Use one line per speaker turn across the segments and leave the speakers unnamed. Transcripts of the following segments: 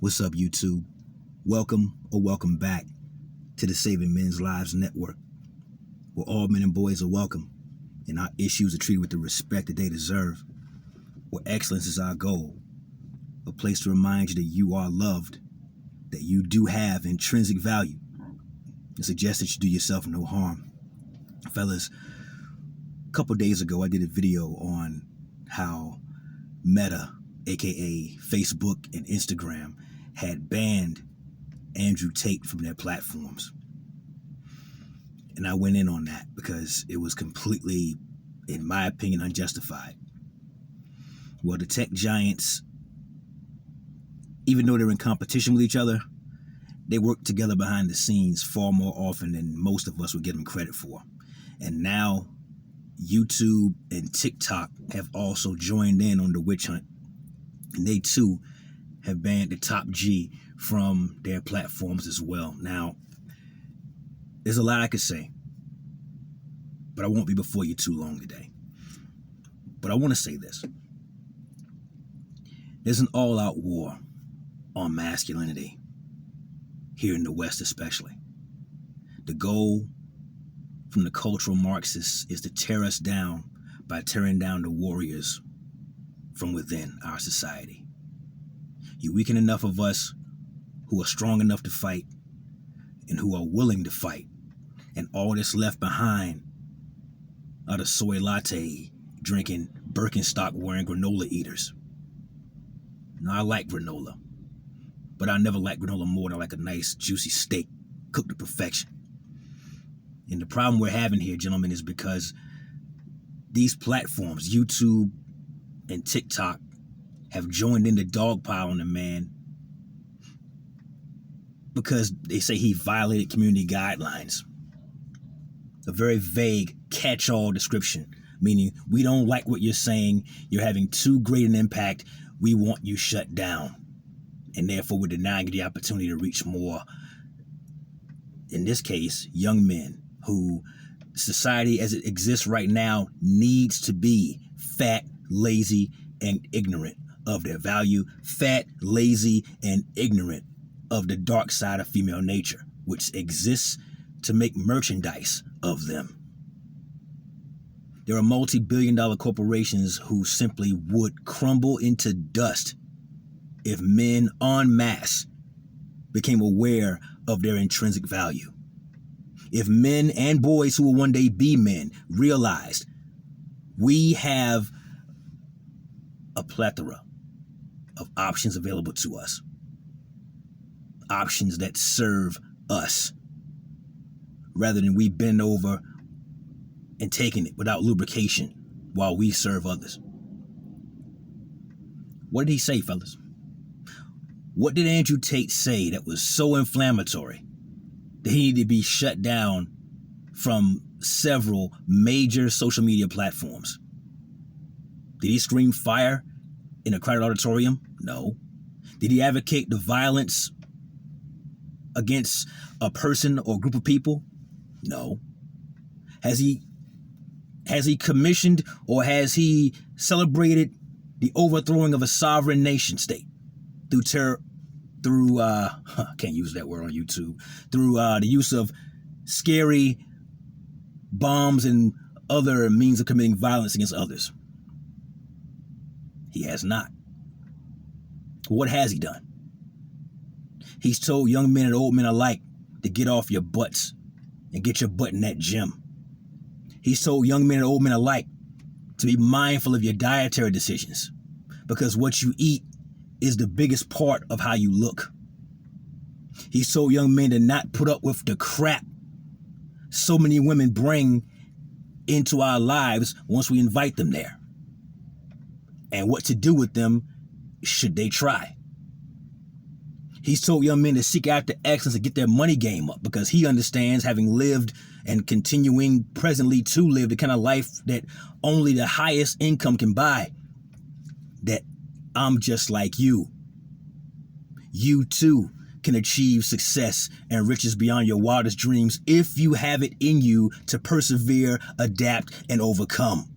What's up, YouTube? Welcome or welcome back to the Saving Men's Lives Network, where all men and boys are welcome and our issues are treated with the respect that they deserve, where excellence is our goal, a place to remind you that you are loved, that you do have intrinsic value, and suggest that you do yourself no harm. Fellas, a couple days ago I did a video on how Meta, aka Facebook and Instagram, had banned Andrew Tate from their platforms. And I went in on that because it was completely, in my opinion, unjustified. Well, the tech giants, even though they're in competition with each other, they work together behind the scenes far more often than most of us would give them credit for. And now YouTube and TikTok have also joined in on the witch hunt. And they too have banned the top G from their platforms as well. Now, there's a lot I could say, but I won't be before you too long today. But I want to say this. There's an all-out war on masculinity, here in the West especially. The goal from the cultural Marxists is to tear us down by tearing down the warriors from within our society. You weaken enough of us who are strong enough to fight and who are willing to fight, and all that's left behind are the soy latte drinking, Birkenstock wearing granola eaters. Now, I like granola, but I never like granola more than like a nice juicy steak cooked to perfection. And the problem we're having here, gentlemen, is because these platforms, YouTube and TikTok, have joined in the dogpile on the man because they say he violated community guidelines. A very vague catch-all description, meaning we don't like what you're saying, you're having too great an impact, we want you shut down. And therefore we're denying you the opportunity to reach more, in this case, young men who society as it exists right now needs to be fat, lazy, and ignorant of their value, fat, lazy, and ignorant of the dark side of female nature, which exists to make merchandise of them. There are multi-billion-dollar corporations who simply would crumble into dust if men en masse became aware of their intrinsic value. If men and boys who will one day be men realized we have a plethora of options available to us, options that serve us, rather than we bend over and taking it without lubrication while we serve others. What did he say, fellas? What did Andrew Tate say that was so inflammatory that he needed to be shut down from several major social media platforms? Did he scream fire in a crowded auditorium? No. Did he advocate the violence against a person or group of people? No. Has he commissioned or has he celebrated the overthrowing of a sovereign nation state through I can't use that word on YouTube, through the use of scary bombs and other means of committing violence against others? He has not. What has he done? He's told young men and old men alike to get off your butts and get your butt in that gym. He's told young men and old men alike to be mindful of your dietary decisions, because what you eat is the biggest part of how you look. He's told young men to not put up with the crap so many women bring into our lives once we invite them there, and what to do with them should they try. He's told young men to seek after excellence and get their money game up, because he understands, having lived and continuing presently to live the kind of life that only the highest income can buy, that I'm just like you. You too can achieve success and riches beyond your wildest dreams if you have it in you to persevere, adapt, and overcome.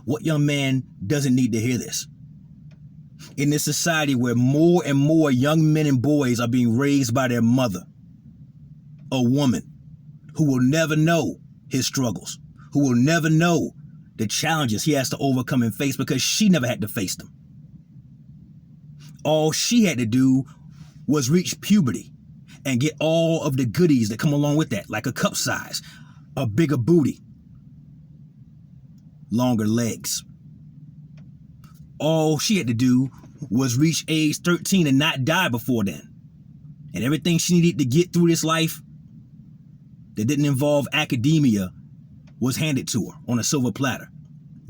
What young man doesn't need to hear this? In this society where more and more young men and boys are being raised by their mother, a woman who will never know his struggles, who will never know the challenges he has to overcome and face because she never had to face them. All she had to do was reach puberty and get all of the goodies that come along with that, like a cup size, a bigger booty, longer legs. All she had to do was reach age 13 and not die before then. And everything she needed to get through this life that didn't involve academia was handed to her on a silver platter.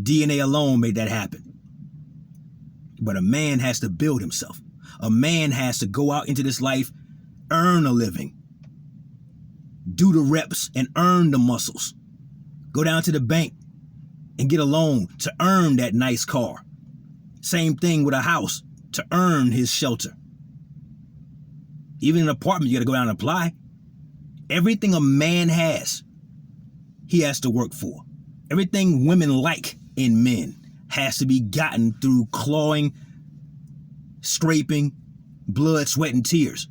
DNA alone made that happen. But a man has to build himself. A man has to go out into this life, earn a living, do the reps and earn the muscles. Go down to the bank and get a loan to earn that nice car. Same thing with a house, to earn his shelter. Even an apartment, you got to go down and apply. Everything a man has, he has to work for. Everything women like in men has to be gotten through clawing, scraping, blood, sweat, and tears.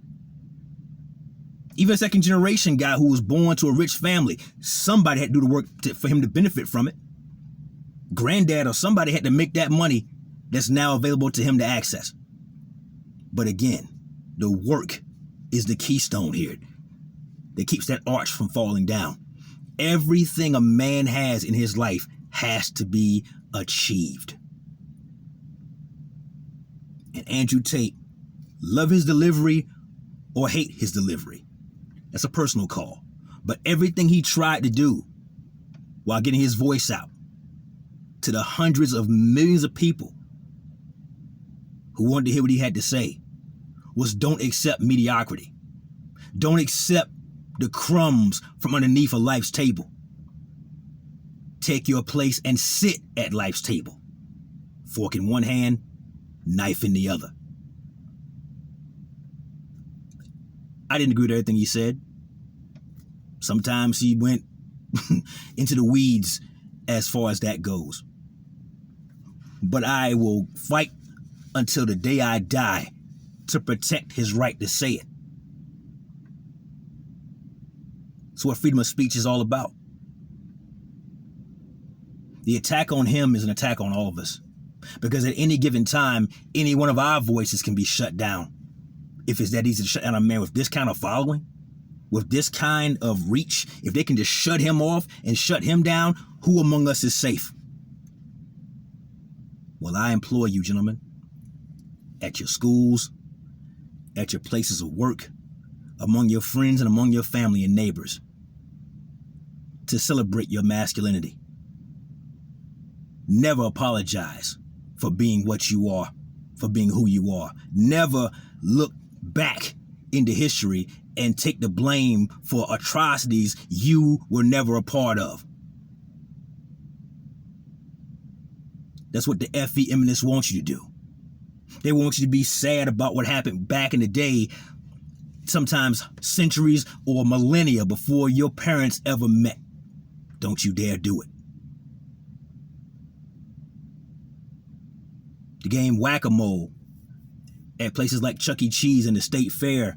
Even a second generation guy who was born to a rich family, somebody had to do the work for him to benefit from it. Granddad or somebody had to make that money that's now available to him to access. But again, the work is the keystone here that keeps that arch from falling down. Everything a man has in his life has to be achieved. And Andrew Tate, love his delivery or hate his delivery. That's a personal call. But everything he tried to do while getting his voice out to the hundreds of millions of people who wanted to hear what he had to say was don't accept mediocrity. Don't accept the crumbs from underneath of life's table. Take your place and sit at life's table. Fork in one hand, knife in the other. I didn't agree with everything he said. Sometimes he went into the weeds as far as that goes. But I will fight until the day I die to protect his right to say it. That's what freedom of speech is all about. The attack on him is an attack on all of us. Because at any given time, any one of our voices can be shut down. If it's that easy to shut down a man with this kind of following, with this kind of reach, if they can just shut him off and shut him down, who among us is safe? Well, I implore you, gentlemen, at your schools, at your places of work, among your friends and among your family and neighbors, to celebrate your masculinity. Never apologize for being what you are, for being who you are. Never look back into history and take the blame for atrocities you were never a part of. That's what the FE eminence wants you to do. They want you to be sad about what happened back in the day, sometimes centuries or millennia before your parents ever met. Don't you dare do it. The game Whack-A-Mole at places like Chuck E. Cheese and the State Fair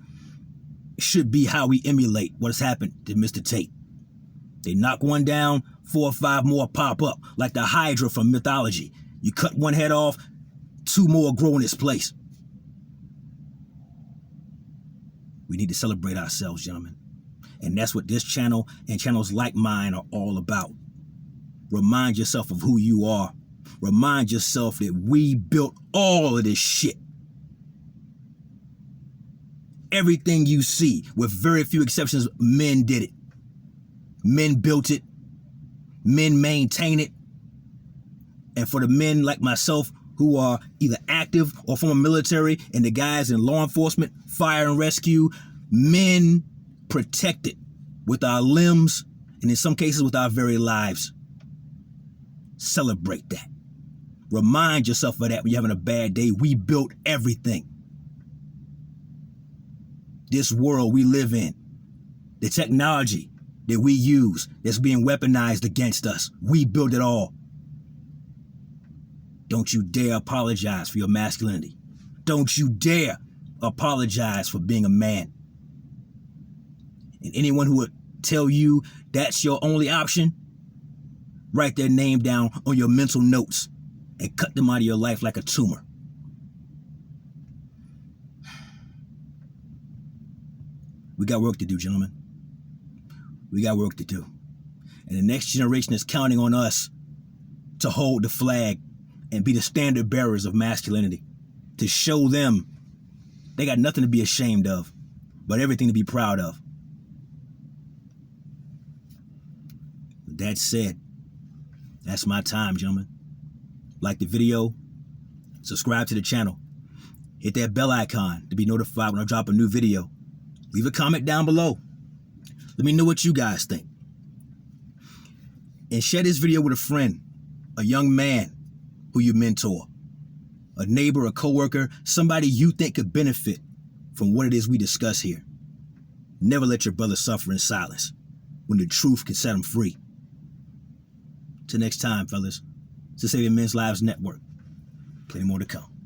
should be how we emulate what has happened to Mr. Tate. They knock one down, 4 or 5 more pop up, like the Hydra from mythology. You cut one head off, 2 more grow in its place. We need to celebrate ourselves, gentlemen. And that's what this channel and channels like mine are all about. Remind yourself of who you are. Remind yourself that we built all of this shit. Everything you see, with very few exceptions, men did it. Men built it. Men maintain it. And for the men like myself who are either active or from a military, and the guys in law enforcement, fire and rescue, men protect it with our limbs and in some cases with our very lives. Celebrate that. Remind yourself of that when you're having a bad day. We built everything. This world we live in, the technology that we use that's being weaponized against us, we built it all. Don't you dare apologize for your masculinity. Don't you dare apologize for being a man. And anyone who would tell you that's your only option, write their name down on your mental notes and cut them out of your life like a tumor. We got work to do, gentlemen. We got work to do. And the next generation is counting on us to hold the flag and be the standard bearers of masculinity, to show them they got nothing to be ashamed of, but everything to be proud of. With that said, that's my time, gentlemen. Like the video, subscribe to the channel, hit that bell icon to be notified when I drop a new video. Leave a comment down below. Let me know what you guys think. And share this video with a friend, a young man who you mentor, a neighbor, a coworker, somebody you think could benefit from what it is we discuss here. Never let your brother suffer in silence when the truth can set him free. Till next time, fellas, it's the Saving Men's Lives Network. Plenty more to come.